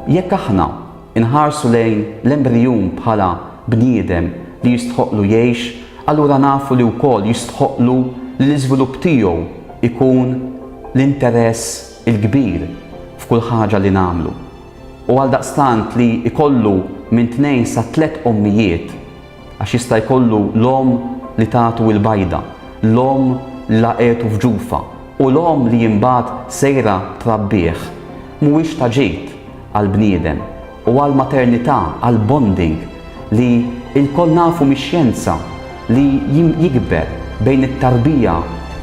jekk aħna inħarsu lejn l-embrijun bħala bniedem li jistħoqlu jgħix, allura nafu li wkoll jistħoqlu li l-iżvilupp tiegħu ikun l-interess il-kbir f'kull ħaġa li nagħmlu. U għaldaqstant li ikollu minn 2 sa 3 ommijiet, għax jista' jkollu l-om li tagħtu l-bajda, l-om li laqetu f'ġufa u l-om li jimbagħad sejra trabbieħ, mhuwiex ta' ġid għall-bniedem u għall-maternità, għall-bonding li il-koll nafu mix-xjenza li jikber bejn it-tarbija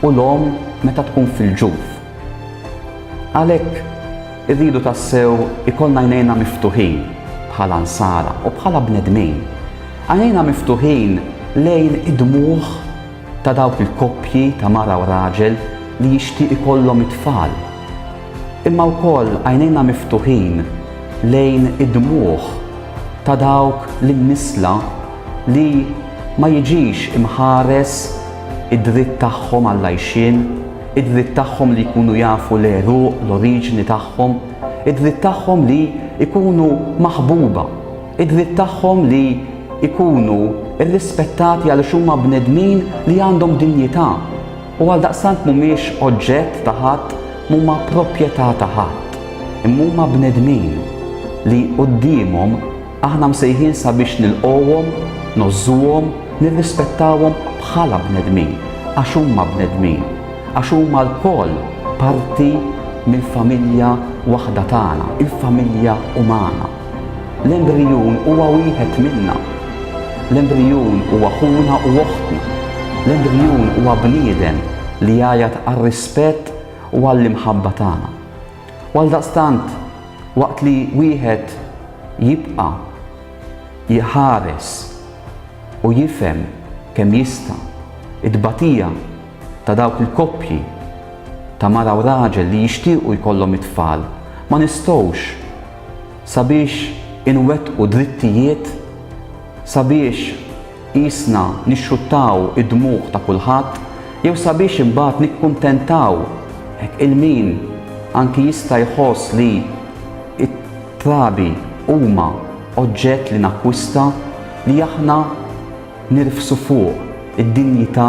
u l-om meta tkun fil-ġuf. Għalhekk irridu tassew ikollna għajnejna miftuħin bħala nsara u bħala bnedmin. Għajnejna miftuħin lejn id-dmugħ ta' dawk il-koppji ta' mara u raġel li jixtieq ikollhom it-tfal. Imma wkoll għajnejna miftuħin lejn id-dmugħ ta' dawk l-imnisla li ma jiġix imħares id-dritt tagħhom għall-għajxien, id-dritt tagħhom li jkunu jafu l-eruq, l-oriġini tagħhom, id-dritt tagħhom li jkunu maħbuba, id-dritt tagħhom li jkunu irrispettati għaliex huma bnedmin li għandhom dinjità u għaldaqstant mhumiex oġġett ta' ħadd, huma proprjetà ta' ħadd. Imma huma bnedmin li qudiemhom aħna msejħin sabiex nilqowhom, nożżuhom, nirrispettawhom bħala bnedmin, għax huma bnedmin, għax huma l-koll parti mill-familja waħda tagħna, il-familja umana. L-embrijun huwa wieħed minna. L-embrijun huwa ħuna u oħtna. L-embrijun huwa bniedem li jgħajjat għar-rispett u għall-imħabba tagħna. Għaldaqstant, waqt li wieħed jibqa' jħares u jifhem kemm jista' id-tbatija ta' dawk il-koppji ta' mara u raġel li jixtiequ jkollhom it-tfal, ma nistgħux sabiex inwettqu drittijiet, sabiex qisna nixxuttaw id-dmugħ ta' kulħadd, jew sabiex imbagħad nikkuntentaw hekk il-min anki jista' jħoss li it-trabi huma oġġett li nakkwista li aħna nirfsu fuq id-dinjità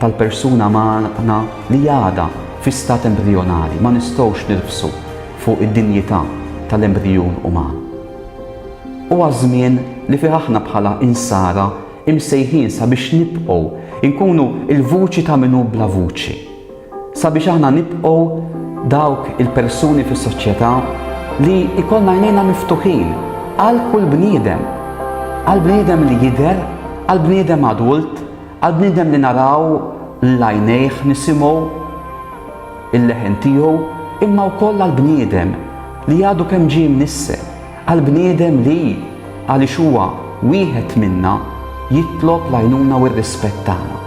tal-persuna magħna li għadha fi stat embrjonali. Ma nistgħux nirfsu fuq id-dinjità tal-embrijun uman. Huwa żmien li fih aħna bħala insara imsejħin sabiex nibqgħu inkunu il-vuċi ta' min hu bla vuċi. Sabiex aħna nibqgħu dawk il-persuni fis-soċjetà li jkollna għajnejna miftuħin għal kull bniedem, għal bniedem li jidher, għal bniedem adult, għal bniedem li naraw l-għajnejh nisimgħu il-leħen tiegħu, imma wkoll għal bniedem li għadu kemm ġie mnisser, għal bniedem li għaliex huwa wieħed minna jitlob l-għajnuna u r-rispett tagħna.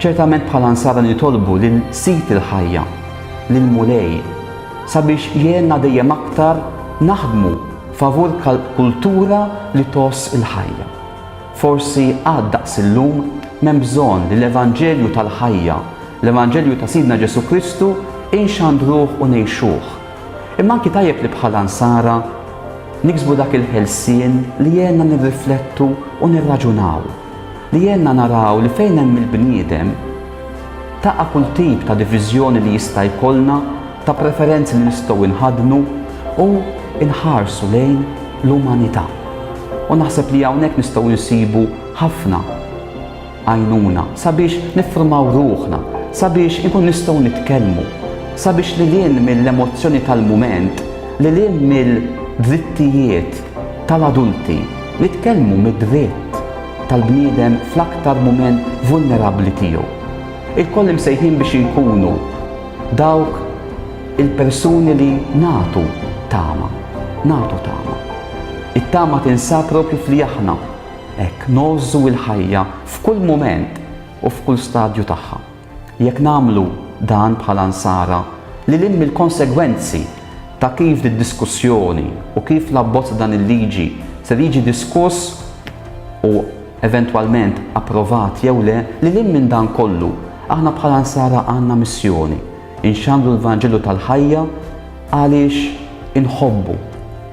Ċertament bħala nsara nitolbu lil sit il-ħajja, lil mulej, sabiex jgħinna dejjem aktar naħdmu favur kultura li toss il-ħajja. Forsi għad daqs illum m'hemm bżonn li l-Evanġelju tal-ħajja, l-Evanġelju ta' Sidna Ġesu Kristu inxandruh u ngħixuh. Imma anki tajjeb li bħala nsara niksbu dak il-ħelsien li jgħinna nirriflettu u nirraġunaw, li jgħinna naraw li fejn hemm il-bniedem taqa' kull tip ta' diviżjoni li jista' jkollna, ta' preferenzi li nistgħu inħadnu u inħarsu lejn l-umanità. U naħseb li hawnhekk nistgħu nsibu ħafna għajnuna sabiex niffurmaw ruħna, sabiex inkun nistgħu nitkellmu, sabiex li lien mill-emozzjoni tal-mument, li lien mill-drittijiet tal-adulti, nitkellmu mid-dritt tal-bniedem fl-aktar mument vulnerabbli tiegħu. Il-koll imsejħin biex inkunu dawk il-persuni li nagħtu tama. It-tama tinsab propju fli aħna hekk nożżu l-ħajja f'kull mument u f'kull stadju tagħha. Jekk nagħmlu dan bħala nsara li lin mill-konsegwenzi ta' kif id-diskussjoni u kif l-abbozz dan il-liġi se jiġi diskuss u eventwalment approvat jew le, li lin minn dan kollu aħna bħala nsara għandna missjoni inxandru l-Vanġelu tal-ħajja għaliex inħobbu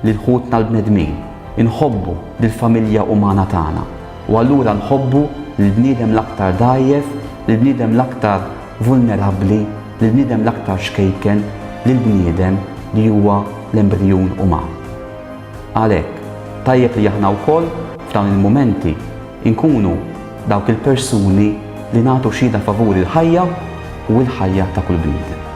lil ħutna l-bnedmin, inħobbu lill-familja umana tagħna. U allura nħobbu lill-bniedem l-aktar dgħajjef, lill-bniedem l-aktar vulnerabbli, lill-bniedem l-aktar xkejken, lill-bniedem li huwa l-embrjun uman. Għalhekk, tajjeb li aħna wkoll f'dawn il-mumenti inkunu dawk il-persuni li nagħtu xhieda favur il-ħajja u l-ħajja ta' kull bniedem.